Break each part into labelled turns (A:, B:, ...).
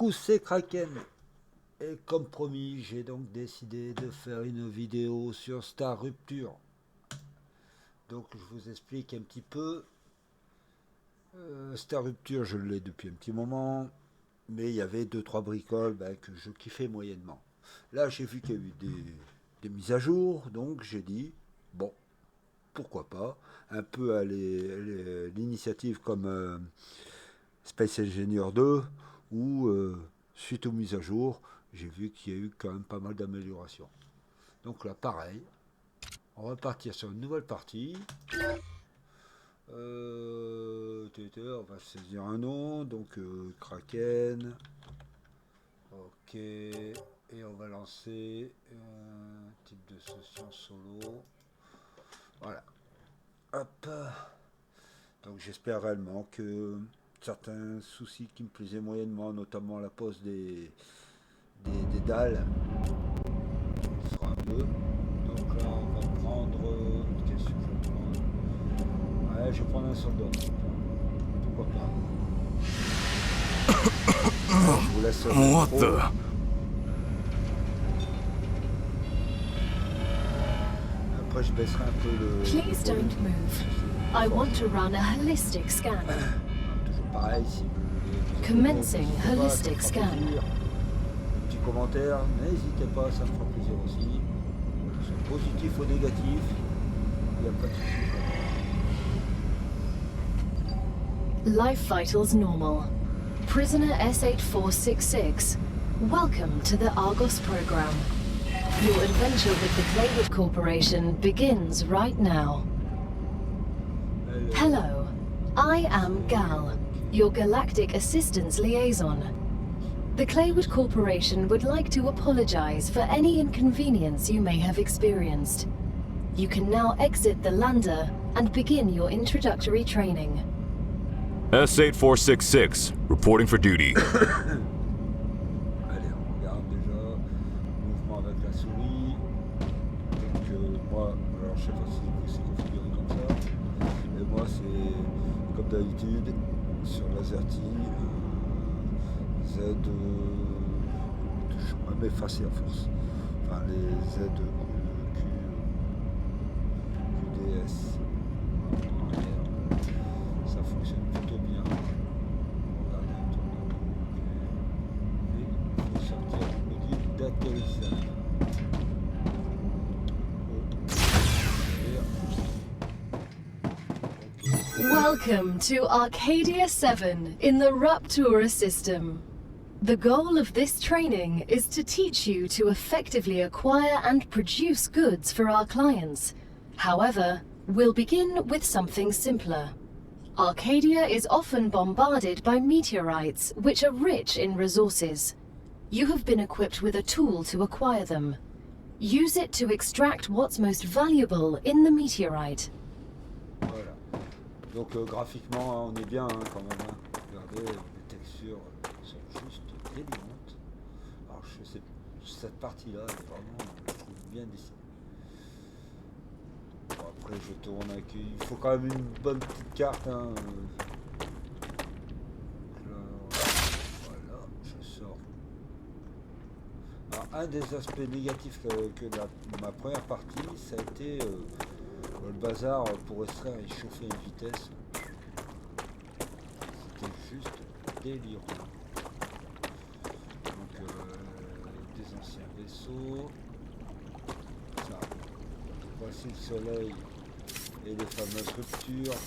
A: coucou, c'est Kraken. Et comme promis, j'ai donc décidé de faire une vidéo sur Star Rupture. Donc je vous explique un petit peu. Star Rupture, je l'ai depuis un petit moment, mais il y avait deux trois bricoles que je kiffais moyennement. Là, j'ai vu qu'il y a eu des mises à jour, donc j'ai dit, bon, pourquoi pas, un peu à l'initiative comme Space Engineer 2, où suite aux mises à jour, j'ai vu qu'il y a eu quand même pas mal d'améliorations. Donc là, pareil, on va partir sur une nouvelle partie. On va saisir un nom, donc Kraken. Ok, et on va lancer un type de session solo. Voilà. Hop. Donc j'espère réellement que certains soucis qui me plaisaient moyennement, notamment la pose des dalles, sera mieux. Donc là, on va prendre. Qu'est-ce que je vais prendre? Ouais, je vais prendre un soldat. Pourquoi pas? Je vous laisse.
B: What the?
A: Après, je baisserai un peu le.
C: Please don't move. I want to run a holistic scan.
A: Toujours pareil, si vous voulez.
C: Commencing holistic scan.
A: Petit commentaire, n'hésitez pas, ça me fera plaisir aussi. Que ce soit positif ou négatif, il n'y a pas de souci.
C: Life vitals normal. Prisoner S8466. Welcome to the Argos program. Your adventure with the Claywood Corporation begins right now. Hello, I am Gal, your Galactic Assistance Liaison. The Claywood Corporation would like to apologize for any inconvenience you may have experienced. You can now exit the lander and begin your introductory training.
B: S8466, reporting for duty.
A: Allez, on regarde déjà. Mouvement avec la souris. Donc moi, alors je sais pas si c'est configuré comme ça. Et moi c'est comme d'habitude sur l'AZERTY. Z touche à m'effacer à force. Enfin les Z QDS. Ça fonctionne plutôt bien. Regardez un tour de roue. Et il faut sortir du module d'atterrissage.
C: Welcome to Arcadia 7 in the Raptura system. The goal of this training is to teach you to effectively acquire and produce goods for our clients. However, we'll begin with something simpler. Arcadia is often bombarded by meteorites, which are rich in resources. You have been equipped with a tool to acquire them. Use it to extract what's most valuable in the meteorite.
A: Voilà. Donc graphiquement, on est bien quand même. Regardez, les textures sont juste délirantes. Alors je sais, cette partie-là est vraiment, je trouve, bien dessinée. Bon, après je tourne avec. Il faut quand même une bonne petite carte. Hein. Donc là, voilà, je sors. Alors un des aspects négatifs que ma première partie, ça a été le bazar pour extraire et chauffer une vitesse. C'était juste délirant. Donc des anciens vaisseaux. Ça. Voici le soleil et les fameuses ruptures.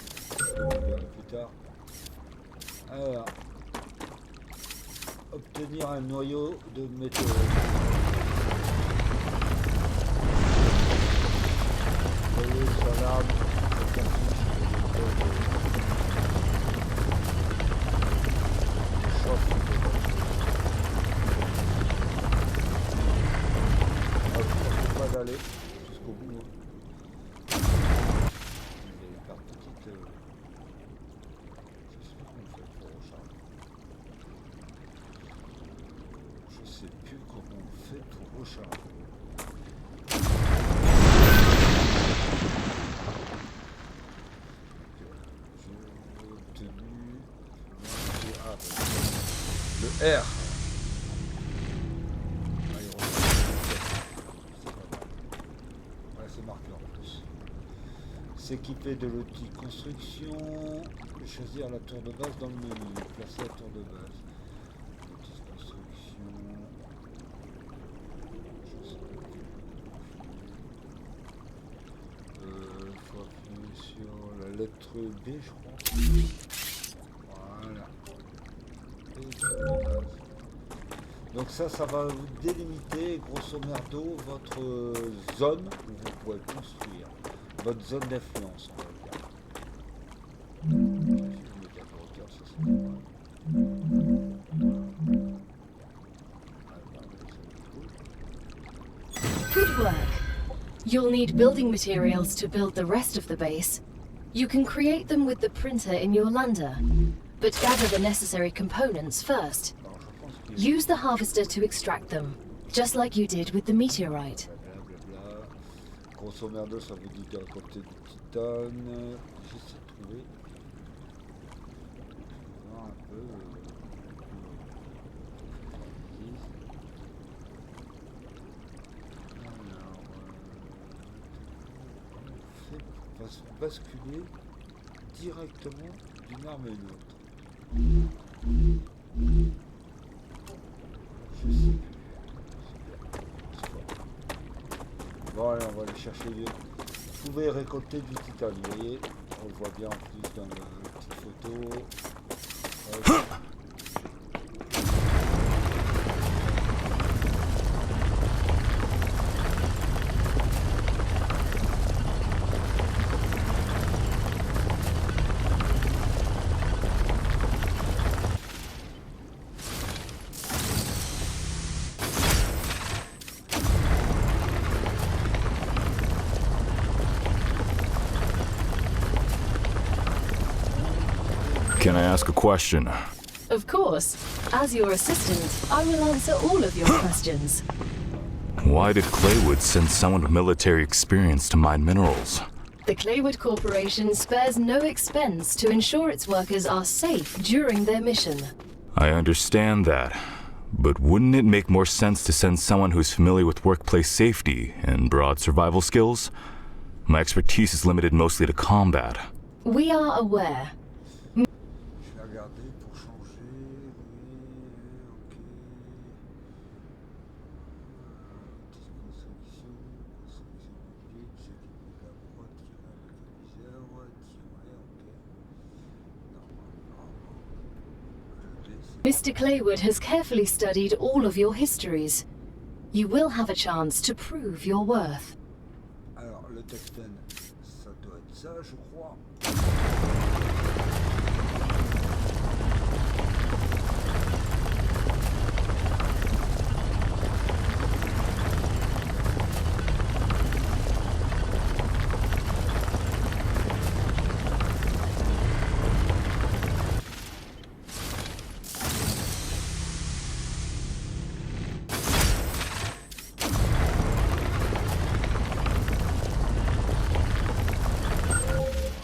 A: On verra plus tard. Alors, obtenir un noyau de météorite. Vous voyez sur l'arbre, chauffe un peu. Je ne pense pas d'aller jusqu'au bout. Il y a une part petite. Je sais pas comment on fait pour recharger. Je sais plus comment on fait pour recharger. Le R. S'équiper de l'outil construction, choisir la tour de base dans le menu, placer la tour de base. Outil de construction. Faut appuyer sur la lettre B, je crois. Voilà. Et tour de base. Donc ça va vous délimiter grosso merdo votre zone où vous pouvez construire. Votre zone d'influence, on va dire. Je vais mettre un hauteur, ça c'est pas mal.
C: Good work. You'll need building materials to build the rest of the base. You can create them with the printer in your lander, but gather the necessary components first.
A: Alors, je pense qu'il
C: Use the harvester to extract them, just like you did with the meteorite.
A: blablabla. Grosso merdo, ça vous dit de récolter du titane. J'essaie de trouver. Je vais voir un peu. Alors, fait pour basculer directement d'une arme à une autre. Je sais plus. Bon allez, on va aller chercher le... Vous pouvez récolter du titane, vous voyez. On le voit bien en plus dans la petite photo. Hop.
B: Can I ask a question?
C: Of course. As your assistant, I will answer all of your questions.
B: Why did Claywood send someone with military experience to mine minerals?
C: The Claywood Corporation spares no expense to ensure its workers are safe during their mission.
B: I understand that, but wouldn't it make more sense to send someone who's familiar with workplace safety and broad survival skills? My expertise is limited mostly to combat.
C: We are aware.
A: Je vais regarder pour changer. Oui, ok. Construction mobile, s'équiper de la proie, tirer avec le viseur, tirer, ok. Non.
C: Mr. Claywood has carefully studied all of your histories. You will have a chance to prove your worth.
A: Alors, le Texten, ça doit être ça, je crois.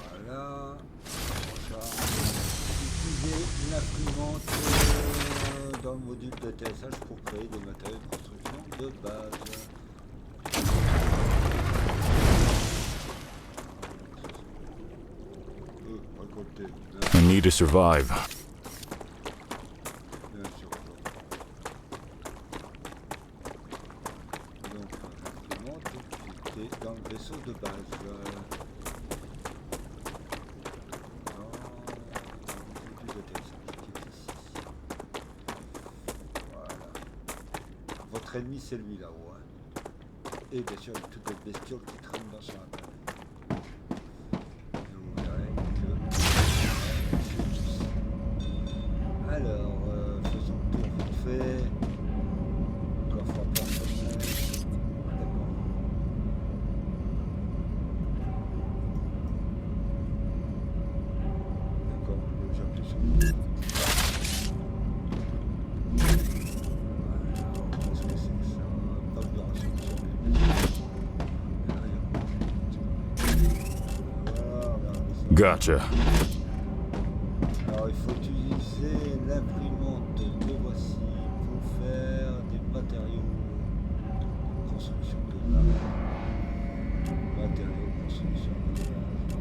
A: Voilà. Ça. Utiliser l'imprimante dans le module de TSH pour créer des matériaux de construction de base. Récolter.
B: I need to survive.
A: Bien sûr. Donc, l'imprimante qui était dans le vaisseau de base. Votre ennemi c'est lui là-haut. Hein. Et bien sûr toutes les bestioles qui traînent dans son appareil. Et vous verrez que... Alors, faisons le tour vite fait. Coffre à personnel. D'accord. D'accord, j'appuie sur le...
B: Gotcha.
A: Alors il faut utiliser l'imprimante que voici pour faire des matériaux de construction de base. Matériaux de construction de base.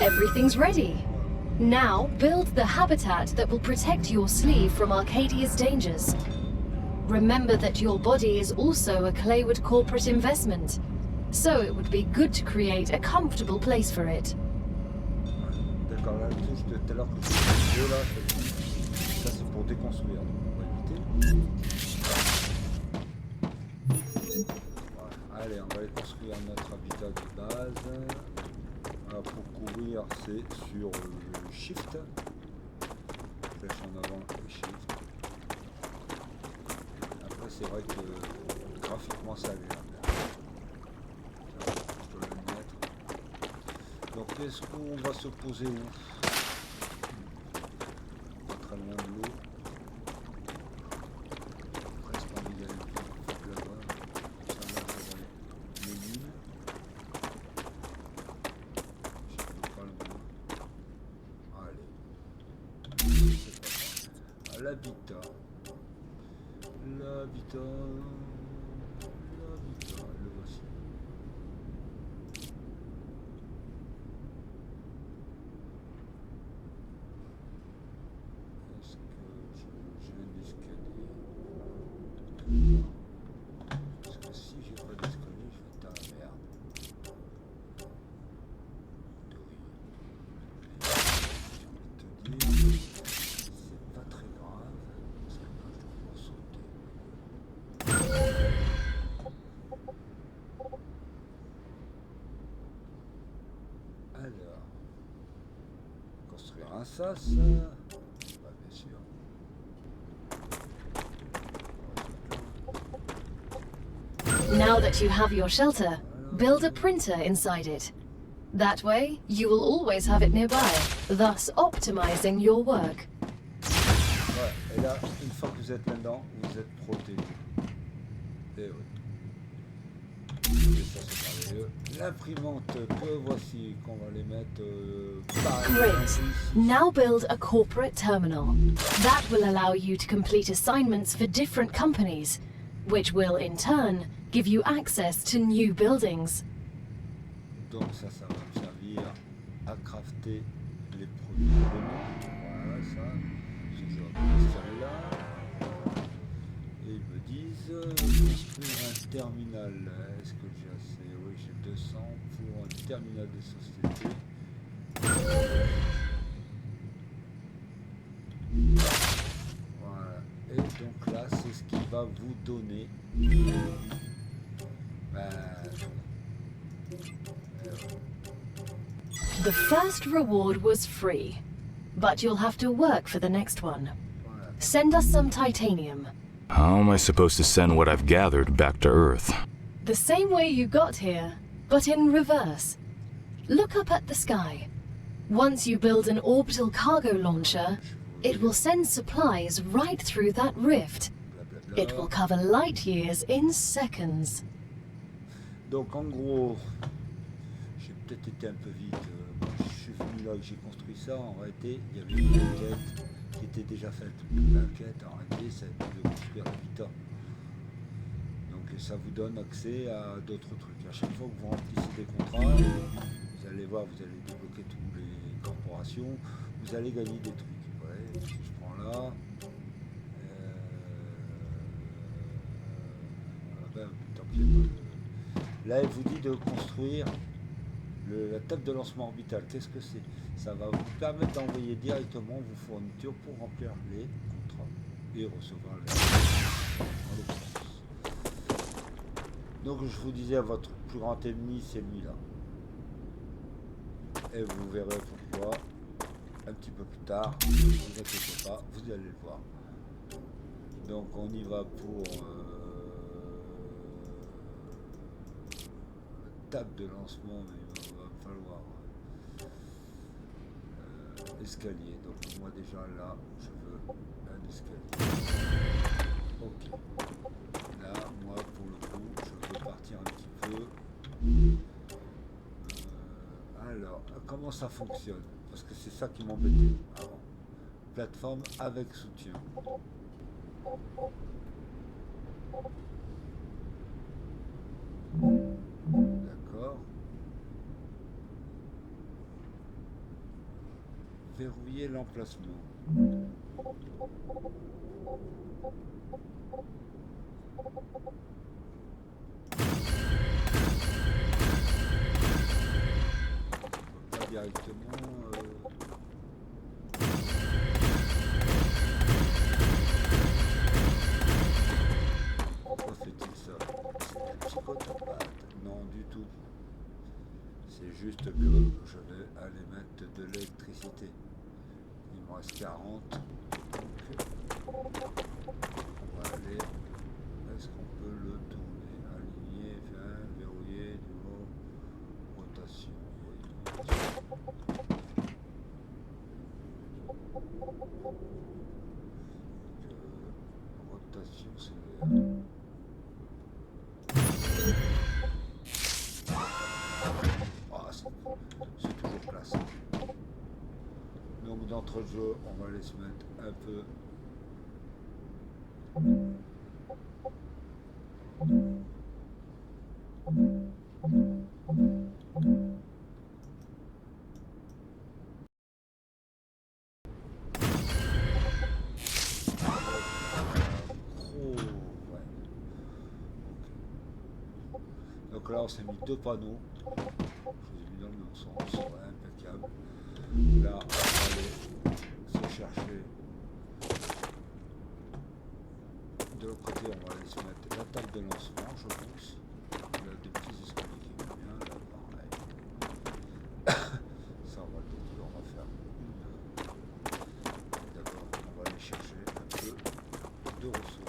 C: Everything's ready. Now build the habitat that will protect your sleeve from Arcadia's dangers. Remember that your body is also a Claywood corporate investment, so it would be good to create a comfortable place for it.
A: D'accord, la touche de tout à l'heure que j'ai utilisée là, ça c'est pour déconstruire. Donc on va éviter. Voilà. Allez, on va aller construire notre habitat de base. Alors, pour couvrir, c'est sur Shift. Flèche en avant et Shift. Après, c'est vrai que graphiquement, ça a l'air bien. Je dois le mettre. Donc, est-ce qu'on va se poser où? Pas très loin de l'eau. Presque envie d'aller là-bas. Ça va devant les mines. L'habitat, le voici. Est-ce que j'ai un escalier? Parce que si j'ai pas d'escalier, je vais être dans la merde. Oui. J'ai envie de te dire. Alors, construire un sas, bah, bien sûr.
C: Now that you have your shelter, build a printer inside it. That way, you will always have it nearby, thus optimizing your work.
A: Ouais, et là, une fois que vous êtes là-dedans, vous êtes protégé. Et oui. Et ça, c'est merveilleux. L'imprimante que voici, qu'on va les mettre par
C: Great.
A: ici.
C: Now build a corporate terminal. That will allow you to complete assignments for different companies, which will in turn give you access to new buildings.
A: Donc ça va me servir à crafter les premiers éléments. Voilà ça. J'ai que je vais installer là. Et ils me disent construire un terminal. Est-ce que j'ai assez? Oui, j'ai 200 pour un terminal de société. Voilà. Et donc là, c'est ce qui va vous donner.
C: The first reward was free, but you'll have to work for the next one. Send us some titanium.
B: How am I supposed to send what I've gathered back to Earth?
C: The same way you got here, but in reverse. Look up at the sky. Once you build an orbital cargo launcher, it will send supplies right through that rift. It will cover light years in seconds.
A: Donc en gros, j'ai peut-être été un peu vite. Quand je suis venu là et que j'ai construit ça, en réalité, il y avait une enquête qui était déjà faite. L'enquête, en réalité, ça a été de construire l'habitat. Donc ça vous donne accès à d'autres trucs. À chaque fois que vous remplissez des contrats, vous allez voir, vous allez débloquer toutes les corporations, vous allez gagner des trucs. Ouais, si je prends là, tant qu'il n'y a pas de... Là, elle vous dit de construire la table de lancement orbital. Qu'est-ce que c'est? Ça va vous permettre d'envoyer directement vos fournitures pour remplir les contrats et recevoir les... Donc, je vous disais, votre plus grand ennemi, c'est lui-là. Et vous verrez pourquoi un petit peu plus tard. Ne vous inquiétez pas, vous allez le voir. Donc, on y va pour... table de lancement, mais il va me falloir escalier. Donc moi déjà là, je veux un escalier. Ok. Là, moi pour le coup, je veux partir un petit peu. Alors, comment ça fonctionne? Parce que c'est ça qui m'embêtait avant. Plateforme avec soutien. D'accord. verrouiller l'emplacement. Pas directement. Pourquoi fait-il ça? C'est un psychopathe? Non, du tout. C'est juste que je vais aller mettre de l'électricité. Il me reste 40. Donc, on va aller. Est-ce qu'on peut le tourner? Aligner, fin, verrouiller, nouveau, rotation. Rotation, c'est c'est toujours place. Donc d'entre-jeu, on va aller se mettre un peu. Donc là on s'est mis 2 panneaux. Je les ai mis dans le même sens, ouais, impeccable. Là on va aller se chercher. De l'autre côté on va aller se mettre la table de lancement, je pense. Il y a des petits escaliers qui vont bien, là pareil. Ça on va le détruire, on va faire d'abord on va aller chercher un peu de ressources.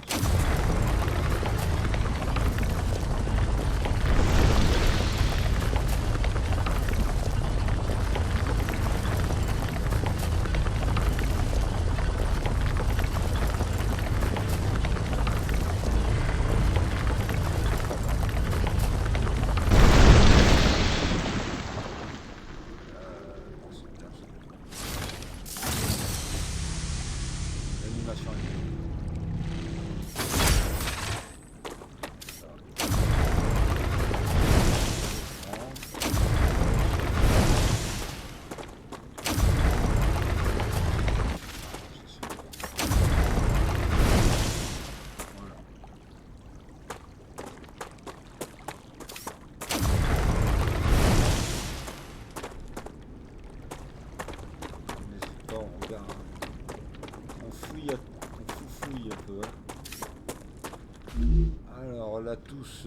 A: Alors là tous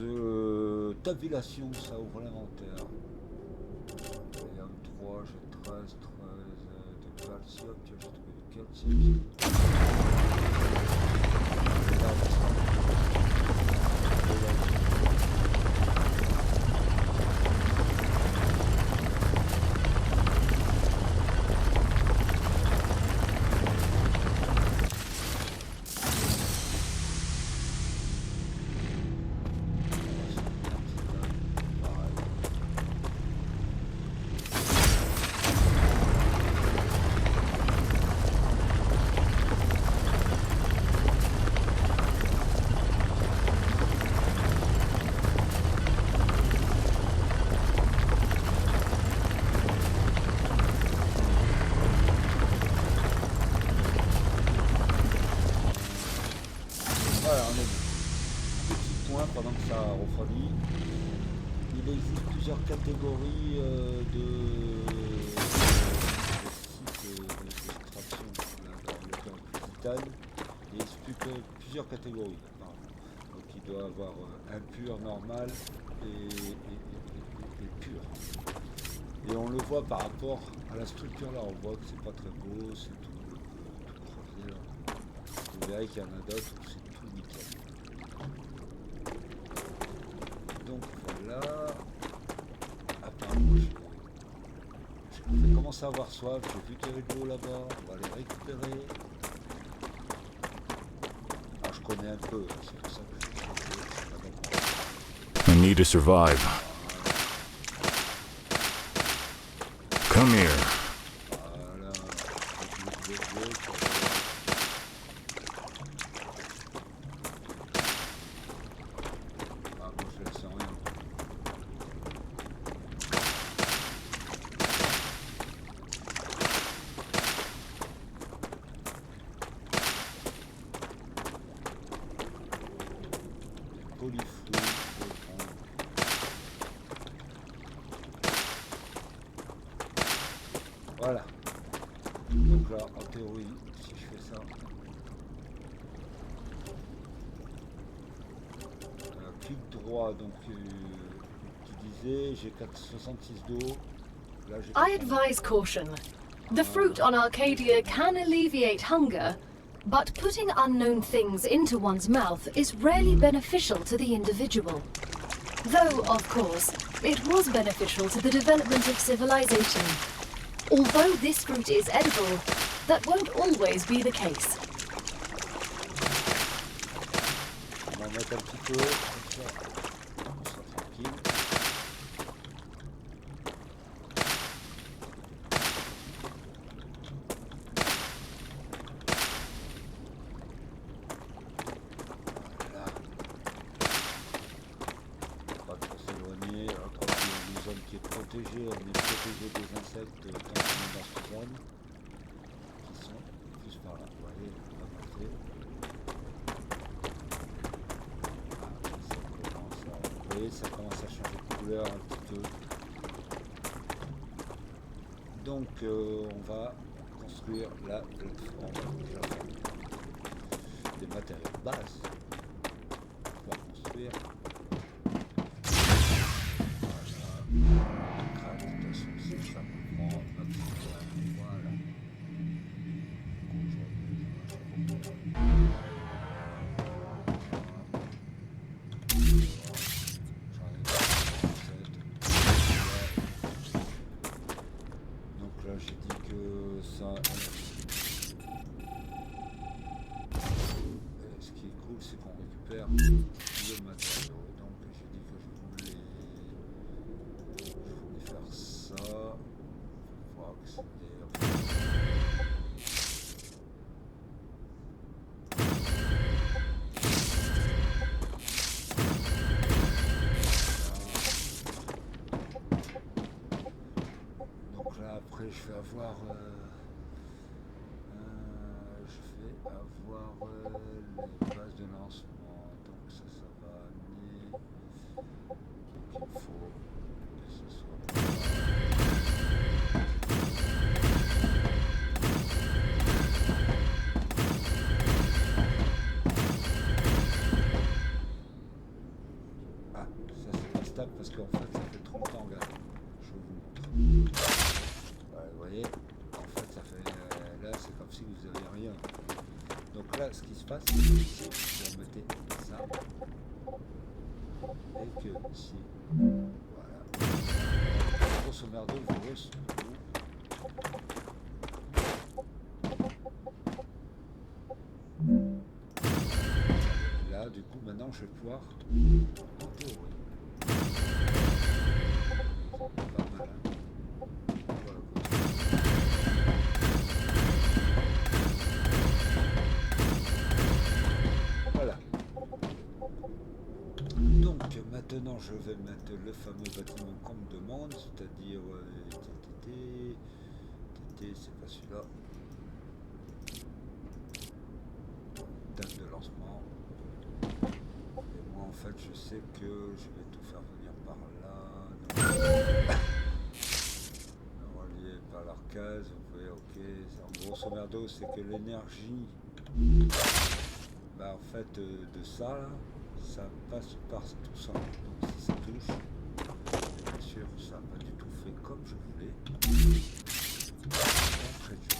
A: tabulation, ça ouvre l'inventaire. Radium 3, j'ai 13 de calcium, j'ai trouvé du calcium. Pendant que ça refroidit, il existe plusieurs catégories de sites d'extraction dans le cœur du titane. Il existe plusieurs catégories. Donc il doit avoir impur, normal et pur. Et on le voit par rapport à la structure là, on voit que c'est pas très beau, c'est tout croisé là. Vous verrez qu'il y en a d'autres où c'est tout nickel. Donc voilà, apparemment j'ai commencé à avoir soif, j'ai vu qu'il y avait de l'eau là-bas, on va les récupérer. Alors je connais un peu, c'est pour ça que
B: I need to survive. Come here.
A: Voilà, Voilà. Donc là, en théorie, si je fais ça, clic droit, donc utiliser, j'ai 466 d'eau. Là, j'ai
C: I advise caution. The fruit on Arcadia can alleviate hunger, but putting unknown things into one's mouth is rarely beneficial to the individual. Though, of course, it was beneficial to the development of civilization. Although this fruit is edible, that won't always be the case.
A: On va mettre un petit peu, comme ça, on sera tranquille. Voilà. Pas trop s'éloigner, encore une zone qui est protégée, on est protégé des insectes tant qu'on est dans cette zone. Qui sont juste par là, vous voyez, on va monter. Vous voyez, ça commence à changer de couleur un petit peu. Donc on va construire la plateforme. Déjà des matériaux de base pour pouvoir construire. Voilà. Attention, c'est ça qu'on prend maximum. Voilà. Donc là j'ai dit que ça ce qui est cool c'est qu'on récupère le matériau, donc j'ai dit que je voulais faire ça pour accéder. Donc là après je vais avoir les bases de lancement, donc ça va amener, donc il faut que ce soit ah, ça c'est pas stable parce qu'en fait ça fait trop longtemps, regarde, je vous montre. Ouais, vous voyez, en fait ça fait là c'est comme si vous avez rien. Donc là, ce qui se passe, c'est que vous mettez ça et que ici, voilà, grosso merdo, là, du coup, maintenant, je vais pouvoir pas mal, hein. Voilà. Donc maintenant je vais mettre le fameux bâtiment qu'on me demande, c'est-à-dire TT, c'est pas celui-là. Date de lancement. Et moi en fait je sais que je vais tout faire venir par là. Donc, relié par l'arcade, vous voyez, ok. En grosso merdo c'est que l'énergie en fait de ça là, ça passe par tout ça. Donc si ça touche, bien sûr ça n'a pas du tout fait comme je voulais. Très dur.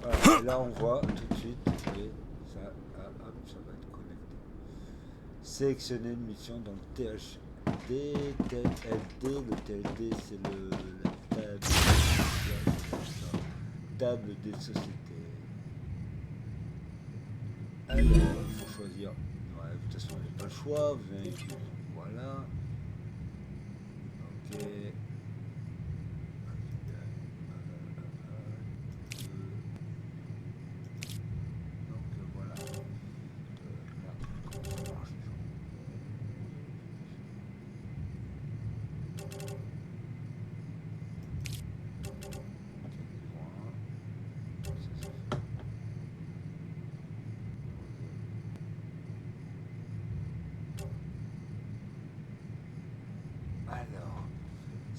A: Voilà, et là on voit tout de suite et ça, hop, ça va être connecté. Sélectionner une mission dans le THD, TLD, le TLD c'est la table des sociétés. Alors, il faut choisir. Ouais, de toute façon, il n'y a pas le choix. Véhicule. Voilà. Ok. Donc voilà. Là, comment ça marche déjà?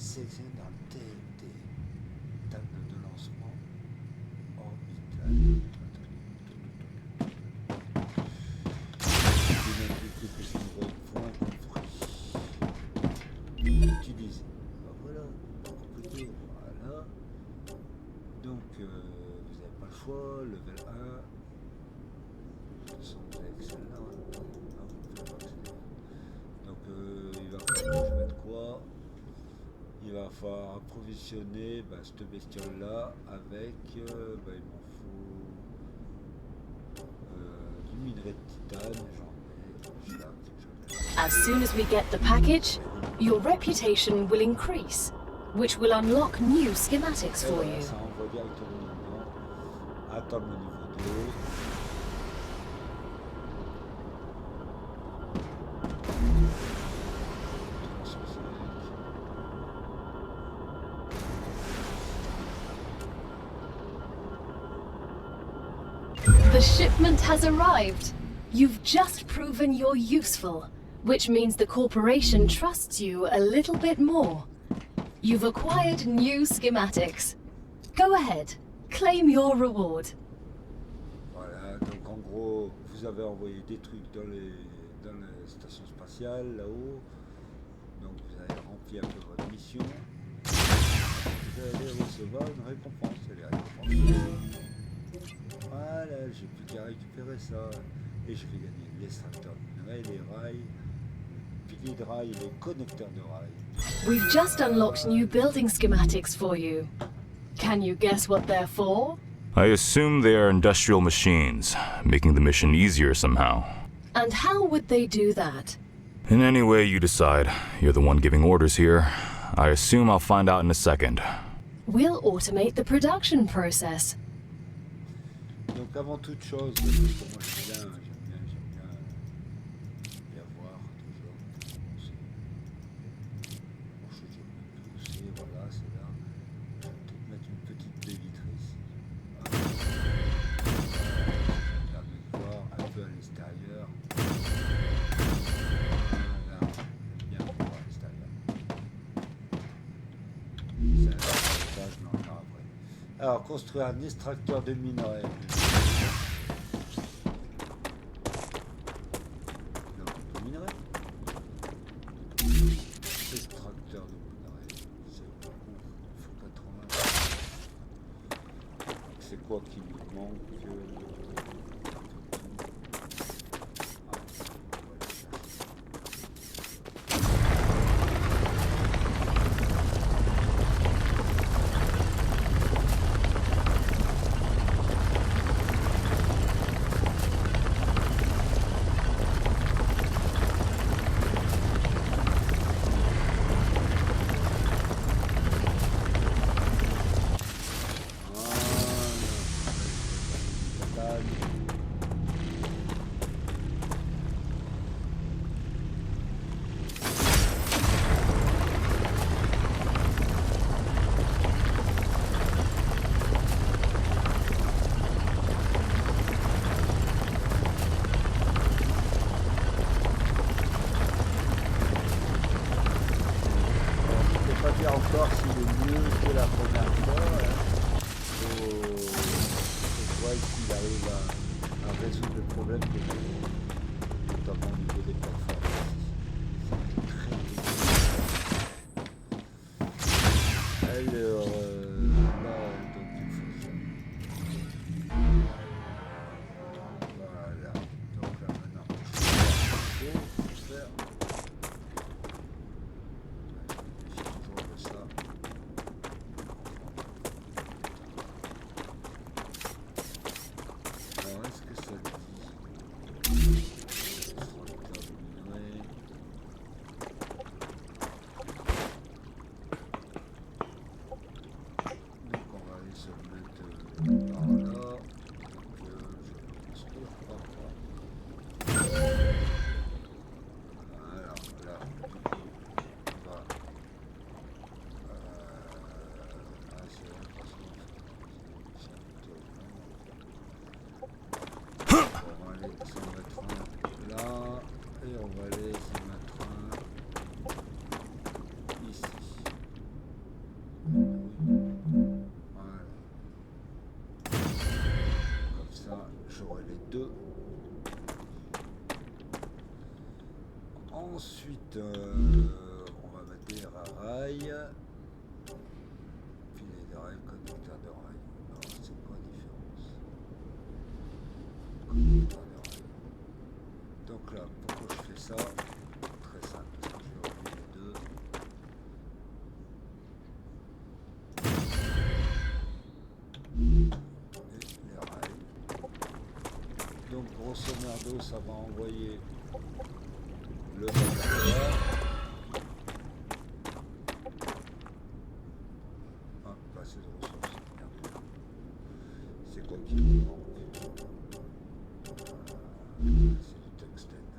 A: Sélectionné dans le TNT. Table de lancement orbital. Utiliser. Voilà. Voilà. Donc, vous n'avez pas le choix. Level 1. De toute façon, vous avez que celle-là. Donc, il va falloir mettre quoi? Il va falloir approvisionner cette bestiole-là avec. Il m'en faut du minerai de titane. J'en ai là.
C: As soon as we get the package, your reputation will increase, which will unlock new schematics for you.
A: Ça envoie directement maintenant. Attends le niveau 2.
C: The shipment has arrived. You've just proven you're useful, which means the corporation trusts you a little bit more. You've acquired new schematics. Go ahead, claim your reward.
A: Voilà, donc en gros, vous avez envoyé des trucs dans les stations spatiales là-haut. Donc vous avez rempli un peu votre mission. Vous allez recevoir une récompense. Et les récompenses. Voilà, j'ai plus qu'à récupérer ça. Et je vais gagner l'extracteur de minerai, les rails, piliers de rails et les connecteurs de rails.
C: We've just unlocked new building schematics for you. Can you guess what they're for?
B: I assume they are industrial machines, making the mission easier somehow.
C: And how would they do that?
B: In any way you decide, you're the one giving orders here. I assume I'll find out in a second.
C: We'll automate the production process.
A: Donc avant toute chose, parce que moi j'aime bien voir toujours. Voilà, c'est là. Je vais peut-être mettre une petite baie vitrée ici. Ça permet de voir un peu à l'extérieur. Voilà, bien voir à l'extérieur. C'est un avantage, mais on verra après. Alors, construire un extracteur de minerai. Extracteur de minerai. C'est quoi qui nous manque? Encore s'il est mieux que la première fois. Faut voir s'il arrive à résoudre le problème que j'ai, notamment au niveau des plateformes. Alors, là, donc il faut ça. Voilà. Donc là maintenant, il faut faire. Alors, est-ce que ça dit on va mettre des rails. Filet de rails, connecteur de rails. Alors, c'est quoi la différence? Connecteur de rails. Donc là, pourquoi je fais ça? Très simple, parce que je vais relier les deux. Et les rails. Donc grosso merdo, ça va envoyer le matériel. Ah, pas assez de ressources. Merde. C'est quoi qui me manque? C'est du tungstène.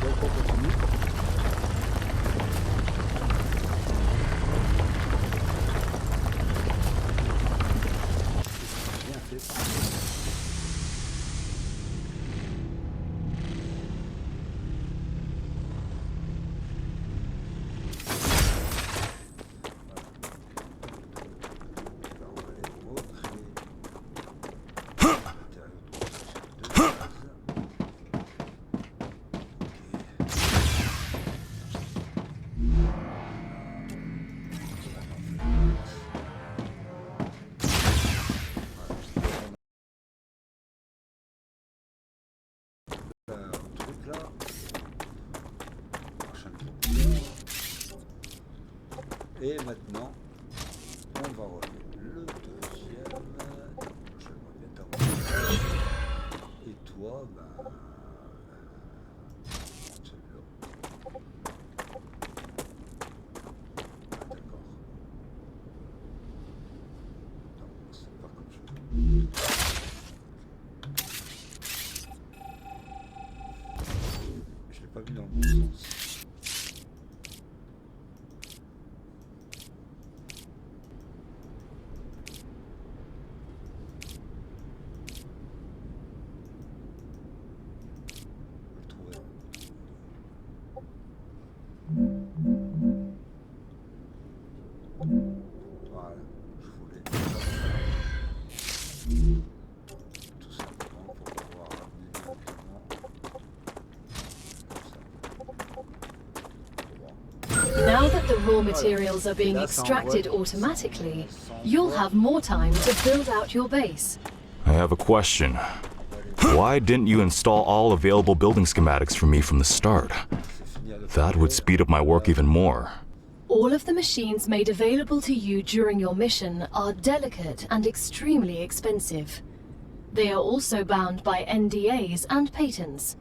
A: Donc on continue. Bien fait. Là, on va les recréer. Matériaux de base. Truc là, prochaine fonction. Et maintenant, on va relier le deuxième. J'aimerais bien t'avoir. Et toi, ben, celui-là. Ah, d'accord. Non, c'est pas comme je veux. Je l'ai pas vu dans le bon sens. Je le trouvais. Voilà, je voulais comme ça. Tout simplement pour pouvoir ramener directement comme ça.
C: Now that the raw materials are being extracted automatically, you'll have more time to build out your base.
B: I have a question. Why didn't you install all available building schematics for me from the start? That would speed up my work even more.
C: All of the machines made available to you during your mission are delicate and extremely expensive. They are also bound by NDAs and patents.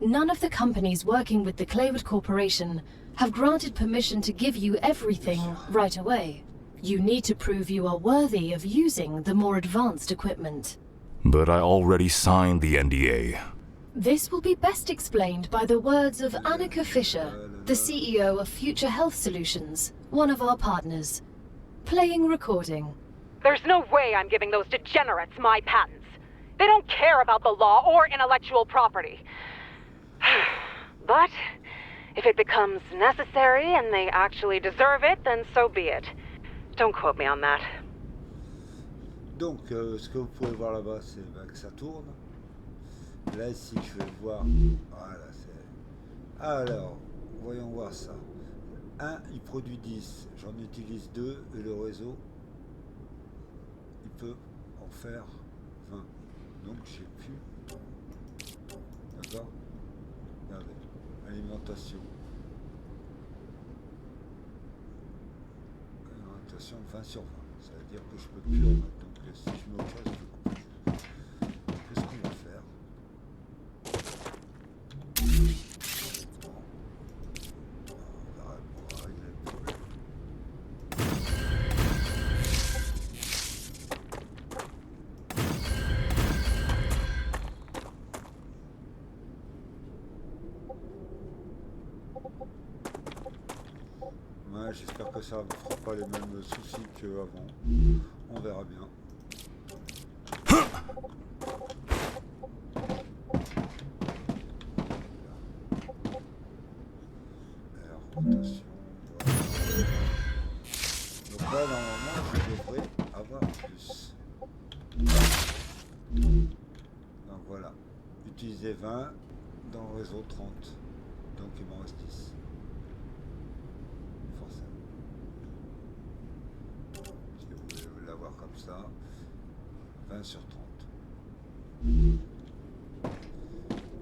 C: None of the companies working with the Claywood Corporation have granted permission to give you everything right away. You need to prove you are worthy of using the more advanced equipment.
B: But I already signed the NDA.
C: This will be best explained by the words of Annika Fisher, the CEO of Future Health Solutions, one of our partners. Playing recording.
D: There's no way I'm giving those degenerates my patents. They don't care about the law or intellectual property. But if it becomes necessary and they actually deserve it, then so be it. Don't quote me on that.
A: Donc, ce que vous pouvez voir là-bas, c'est que ça tourne. Là, ici, je vais voir. Voilà, c'est. Alors, voyons voir ça. 1, il produit 10. J'en utilise 2 et le réseau, il peut en faire 20. Donc, j'ai plus. D'accord? Regardez. Alimentation. Alimentation 20 sur 20. Ça veut dire que je peux plus en mettre. Donc, si je mets autre chose, je peux couper. Qu'est-ce qu'on va faire? On va régler le problème. Ouais, j'espère que ça ne fera pas les mêmes soucis qu'avant. On verra bien. là, normalement, je devrais avoir plus. Donc voilà. Utiliser 20 dans le réseau 30. Donc il m'en reste 10. Forcément. Si vous voulez l'avoir comme ça, 20 sur 30.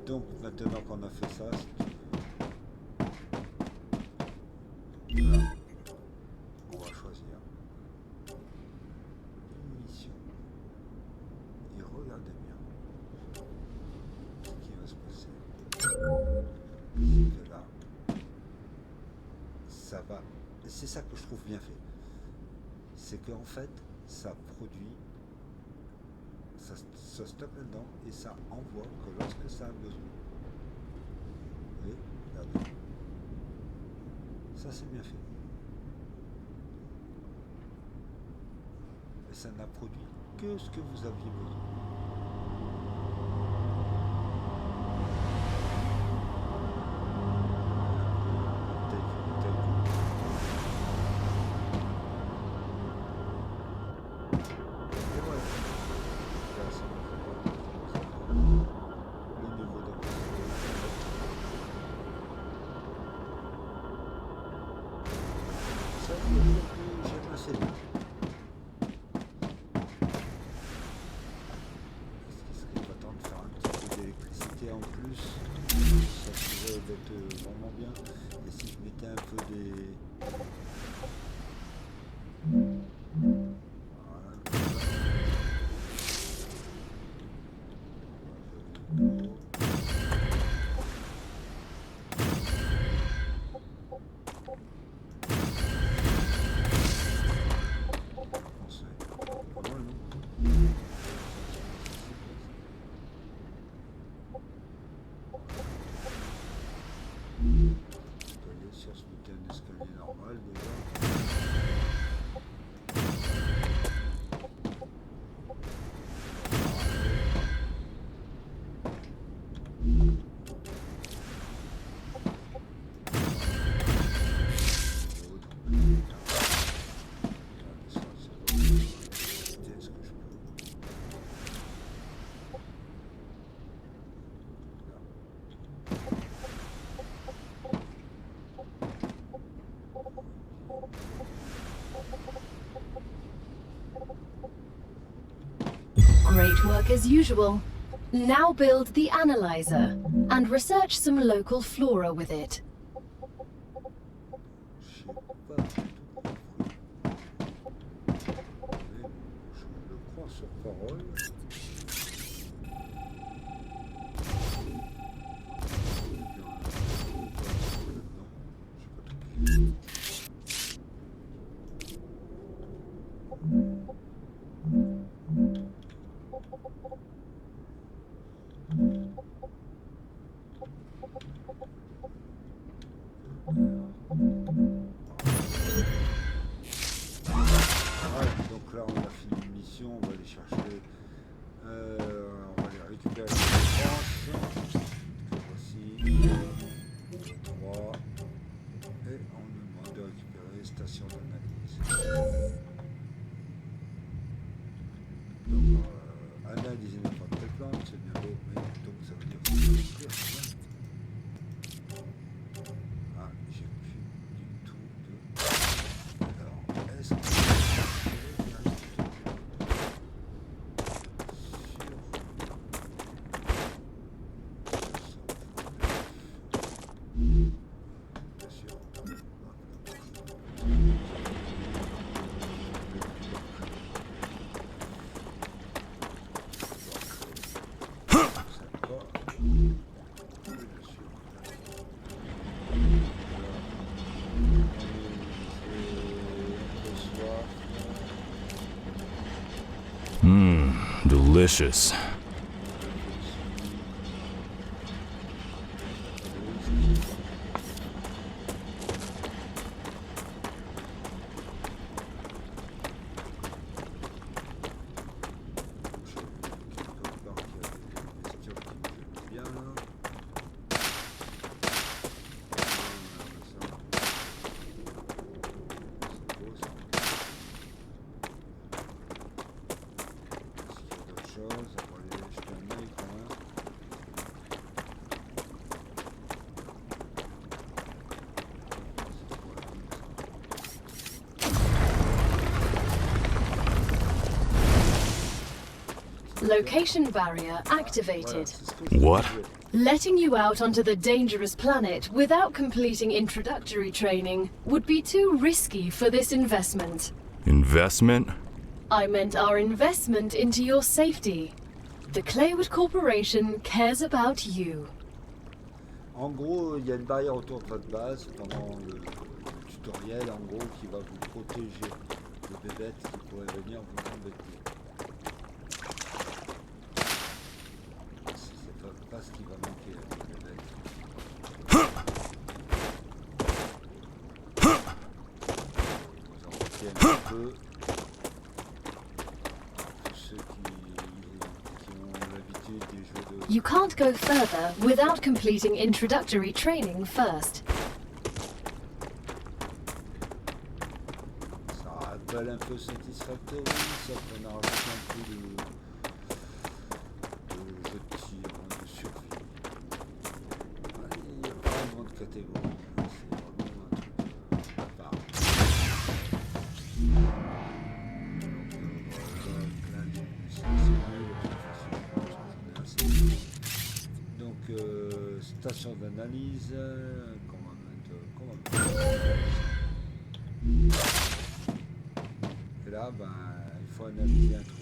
A: Donc maintenant qu'on a fait ça, si tu veux, voilà. On va choisir une mission. Et regardez bien ce qui va se passer. C'est que là, ça va. C'est ça que je trouve bien fait. C'est qu'en fait, ça produit, ça stocke là-dedans et ça envoie que lorsque ça a besoin. Vous voyez, regardez. Ça, c'est bien fait. Et ça n'a produit que ce que vous aviez besoin. Et voilà. Là, ça me fait pas le niveau d'avancée. Ça, j'aime assez bien. Est-ce qu'il serait pas temps de faire un petit peu d'électricité en plus? Ça pourrait être vraiment bien. Et si je mettais un peu des... Voilà, comme ça. On se met pas mal, non? Voyez, si on se mettait un escalier normal déjà. Est-ce que je peux?
C: Great work as usual. Now build the analyzer and research some local flora with it.
A: Je sais pas du tout compris. Mais je le crois sur parole. Voilà, donc là on a fini une mission, on va aller chercher, on va aller récupérer les défenses. Voici 3 et on nous demande de récupérer station d'analyse. Donc analyser n'importe quelle plante, c'est bien beau, mais donc ça veut dire qu'il faut écrire ça. Ah, j'ai plus du tout de... Alors, est-ce que...
B: Delicious.
C: Location barrier
A: Voilà,
C: activated.
A: c'est ce que je
B: What?
A: voulais.
C: Letting you out onto the dangerous planet without completing introductory training would be too risky for this investment.
B: Investment?
C: I meant our investment into your safety. The Claywood Corporation cares about you.
A: En gros, il y a une barrière autour de votre base pendant le tutoriel, en gros, qui va vous protéger de bébêtes qui pourraient venir vous embêter. C'est pas ce qui va manquer avec les bébêtes. Vous en retiennent un peu. Tous ceux qui ont l'habitude des jeux de...
C: You can't go further without completing introductory training first.
A: Ça rappelle un peu Satisfactory, sauf qu'on a rajouté un peu de jeu de tir, de survie. Il n'y a pas vraiment de catégorie, c'est vraiment un truc à part. Donc, station d'analyse, et là, ben, il faut analyser un truc.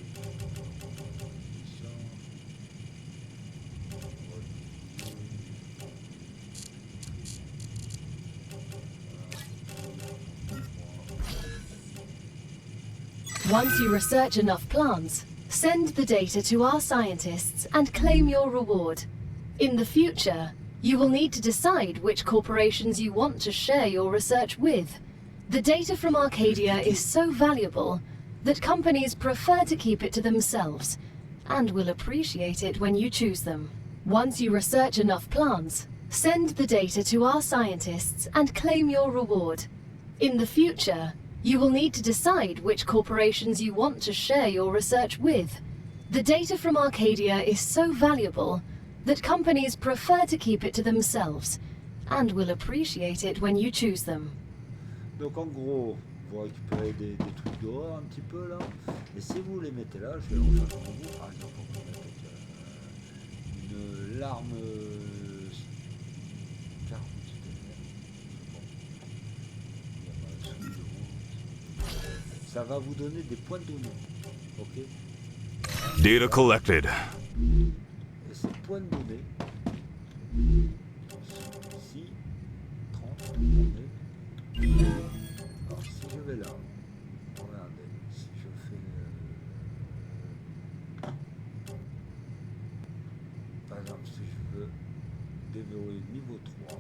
C: Once you research enough plants, send the data to our scientists and claim your reward. In the future, you will need to decide which corporations you want to share your research with. The data from Arcadia is so valuable that companies prefer to keep it to themselves and will appreciate it when you choose them. Once you research enough plants, send the data to our scientists and claim your reward. In the future, you will need to decide which corporations you want to share your research with. The data from Arcadia is so valuable that companies prefer to keep it to themselves and will appreciate it when you choose them.
A: Donc en gros, vous récupérez des trucs d'horreur un petit peu là, et si vous les mettez là, je vais le refaire pour vous, par exemple, on peut mettre une larme 40, ça va vous donner des points de données, ok?
B: Data collected.
A: Et ces points de données, ici, 30, attendez. Alors si je vais là, regardez, si je fais par exemple si je veux déverrouiller niveau 3,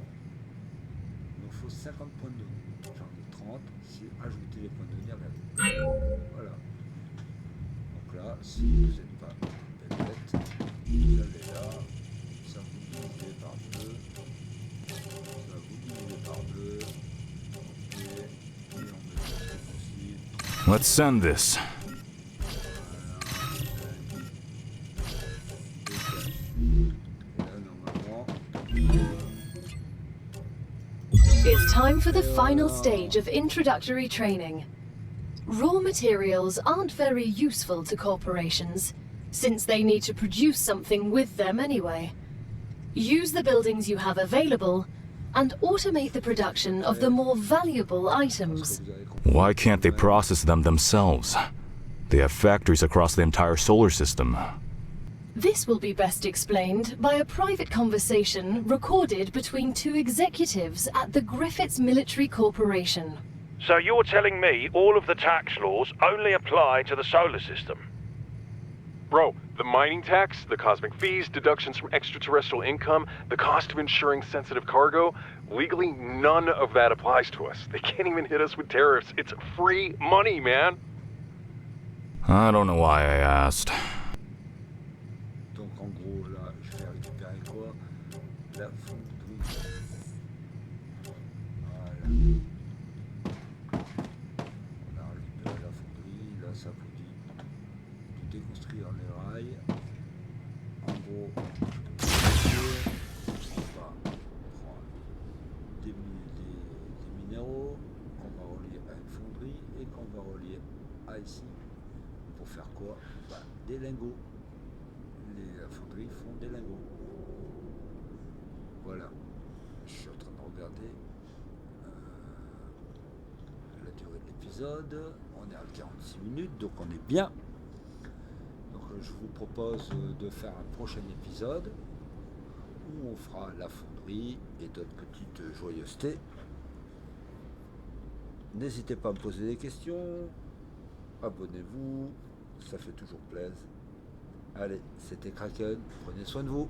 A: il me faut 50 points de données. J'en ai 30, si ajouter les points de données, regardez. Voilà. Donc là, si vous n'êtes pas bête, vous allez là, ça vous divise par 2, ça vous divise par 2.
B: Let's send this.
C: It's time for the final stage of introductory training. Raw materials aren't very useful to corporations, since they need to produce something with them anyway. Use the buildings you have available and automate the production of the more valuable items.
B: Why can't they process them themselves? They have factories across the entire solar system.
C: This will be best explained by a private conversation recorded between two executives at the Griffiths Military Corporation.
E: So you're telling me all of the tax laws only apply to the solar system?
F: Bro, the mining tax, the cosmic fees, deductions from extraterrestrial income, the cost of insuring sensitive cargo, legally none of that applies to us. They can't even hit us with tariffs. It's free money, man.
B: I don't know why I asked.
A: Donc en gros là, je vais récupérer quoi? La fonderie. Voilà. On a récupéré la fonderie. Là, ça vous dit de déconstruire les rails. En gros, on va prendre des minéraux qu'on va relier à une fonderie et qu'on va relier à ici. Pour faire quoi? Bah, des lingots. la fonderie font des lingots. Voilà. Je suis en train de regarder la durée de l'épisode. On est à 46 minutes, donc on est bien. Donc je vous propose de faire un prochain épisode où on fera la fonderie et d'autres petites joyeusetés. N'hésitez pas à me poser des questions. Abonnez-vous, ça fait toujours plaisir. Allez, c'était Kraken, prenez soin de vous.